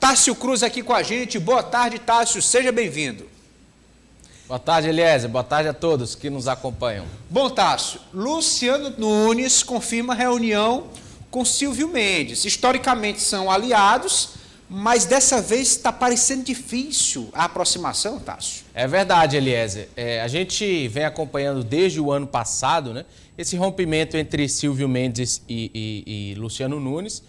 Tássio Cruz aqui com a gente. Boa tarde, Tássio. Seja bem-vindo. Boa tarde, Eliezer. Boa tarde a todos que nos acompanham. Bom, Tássio, Luciano Nunes confirma reunião com Silvio Mendes. Historicamente são aliados, mas dessa vez está parecendo difícil a aproximação, Tássio. É verdade, Eliezer. A gente vem acompanhando desde o ano passado, né, esse rompimento entre Silvio Mendes e Luciano Nunes.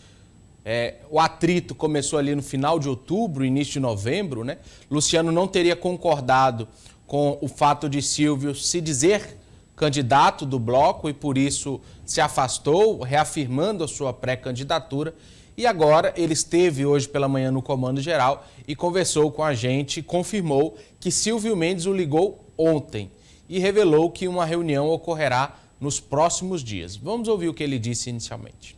O atrito começou ali no final de outubro, início de novembro, né? Luciano não teria concordado com o fato de Silvio se dizer candidato do bloco e por isso se afastou, reafirmando a sua pré-candidatura. E agora ele esteve hoje pela manhã no Comando Geral e conversou com a gente, confirmou que Silvio Mendes o ligou ontem e revelou que uma reunião ocorrerá nos próximos dias. Vamos ouvir o que ele disse inicialmente.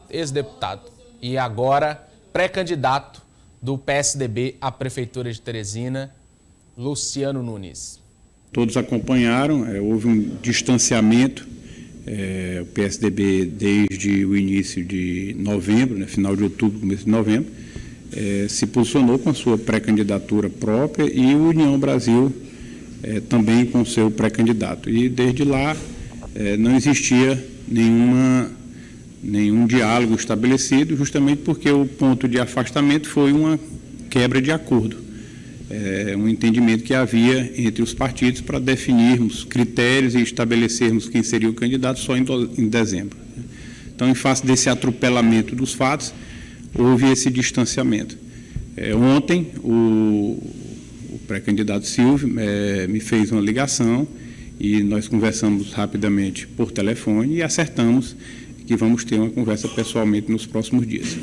Ex-deputado e agora pré-candidato do PSDB à Prefeitura de Teresina, Luciano Nunes. Todos acompanharam, houve um distanciamento, o PSDB desde o início de novembro, né, final de outubro, começo de novembro, se posicionou com a sua pré-candidatura própria e o União Brasil também com o seu pré-candidato. E desde lá não existia nenhum diálogo estabelecido, justamente porque o ponto de afastamento foi uma quebra de acordo, um entendimento que havia entre os partidos para definirmos critérios e estabelecermos quem seria o candidato só em dezembro. Então, em face desse atropelamento dos fatos, houve esse distanciamento. Ontem, o pré-candidato Silvio me fez uma ligação e nós conversamos rapidamente por telefone e acertamos que vamos ter uma conversa pessoalmente nos próximos dias.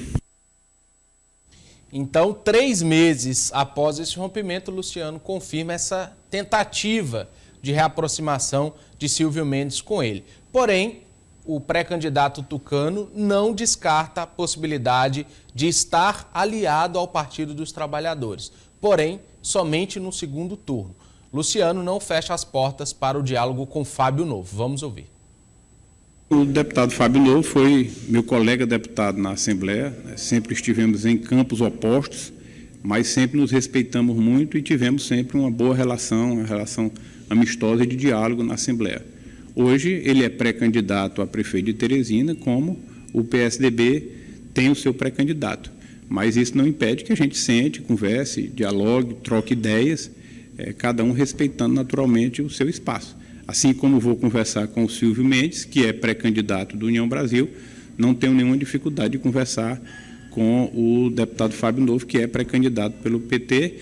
Então, 3 meses após esse rompimento, Luciano confirma essa tentativa de reaproximação de Silvio Mendes com ele. Porém, o pré-candidato tucano não descarta a possibilidade de estar aliado ao Partido dos Trabalhadores, porém, somente no segundo turno. Luciano não fecha as portas para o diálogo com Fábio Novo. Vamos ouvir. O deputado Fábio Novo foi meu colega deputado na Assembleia, sempre estivemos em campos opostos, mas sempre nos respeitamos muito e tivemos sempre uma boa relação, uma relação amistosa e de diálogo na Assembleia. Hoje ele é pré-candidato a prefeito de Teresina, como o PSDB tem o seu pré-candidato, mas isso não impede que a gente sente, converse, dialogue, troque ideias, cada um respeitando naturalmente o seu espaço. Assim como vou conversar com o Silvio Mendes, que é pré-candidato do União Brasil, não tenho nenhuma dificuldade de conversar com o deputado Fábio Novo, que é pré-candidato pelo PT,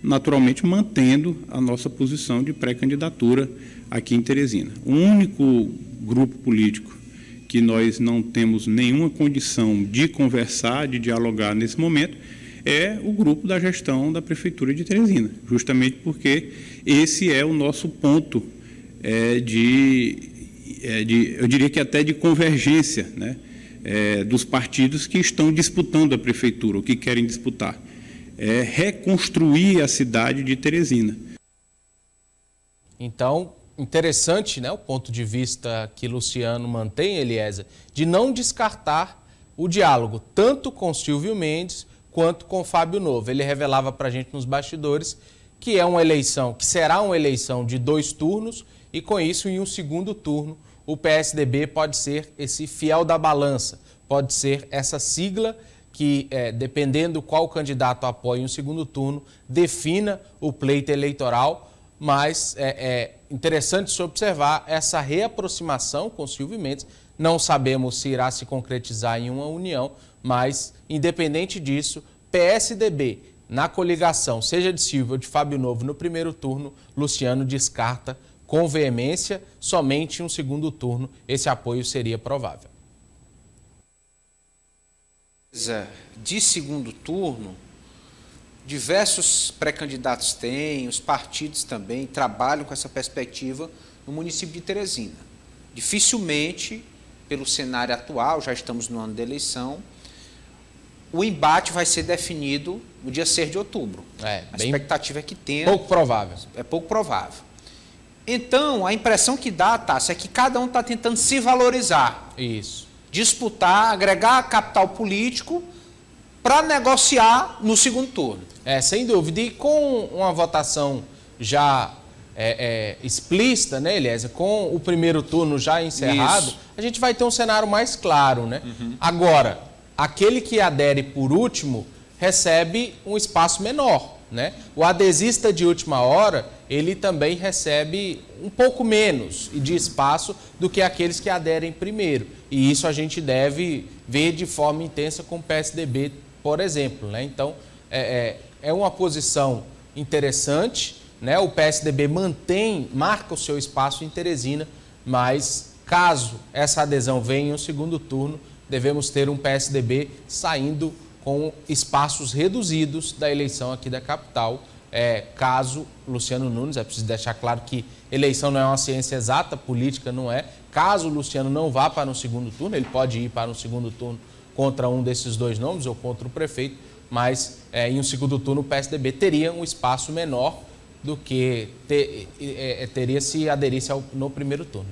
naturalmente mantendo a nossa posição de pré-candidatura aqui em Teresina. O único grupo político que nós não temos nenhuma condição de conversar, de dialogar nesse momento, é o grupo da gestão da Prefeitura de Teresina, justamente porque esse é o nosso ponto eu diria que até de convergência, né, dos partidos que estão disputando a prefeitura, ou que querem disputar, reconstruir a cidade de Teresina. Então, interessante, né, o ponto de vista que Luciano mantém, Eliezer, de não descartar o diálogo, tanto com Silvio Mendes quanto com Fábio Novo. Ele revelava para a gente nos bastidores que é uma eleição, que será uma eleição de 2 turnos, e com isso, em um segundo turno, o PSDB pode ser esse fiel da balança, pode ser essa sigla que, dependendo qual candidato apoia em um segundo turno, defina o pleito eleitoral, mas é interessante se observar essa reaproximação com Silvio Mendes. Não sabemos se irá se concretizar em uma união, mas, independente disso, PSDB na coligação, seja de Silvio ou de Fábio Novo no primeiro turno, Luciano descarta com veemência, somente em um segundo turno esse apoio seria provável. De segundo turno, diversos pré-candidatos têm, os partidos também trabalham com essa perspectiva no município de Teresina. Dificilmente, pelo cenário atual, já estamos no ano da eleição, o embate vai ser definido no dia 6 de outubro. A expectativa é que tenha... Pouco provável. É pouco provável. Então, a impressão que dá, Tássio, é que cada um está tentando se valorizar. Isso. Disputar, agregar capital político para negociar no segundo turno. Sem dúvida. E com uma votação já explícita, né, Eliezer? Com o primeiro turno já encerrado, Isso. a gente vai ter um cenário mais claro, né? Agora, aquele que adere por último recebe um espaço menor, né? O adesista de última hora, ele também recebe um pouco menos de espaço do que aqueles que aderem primeiro. E isso a gente deve ver de forma intensa com o PSDB, por exemplo, né? Então, é uma posição interessante, né? O PSDB marca o seu espaço em Teresina, mas caso essa adesão venha em um segundo turno, devemos ter um PSDB saindo com espaços reduzidos da eleição aqui da capital, caso Luciano Nunes, é preciso deixar claro que eleição não é uma ciência exata, política não é, caso Luciano não vá para um segundo turno, ele pode ir para um segundo turno contra um desses dois nomes ou contra o prefeito, mas em um segundo turno o PSDB teria um espaço menor do que teria se aderisse no primeiro turno.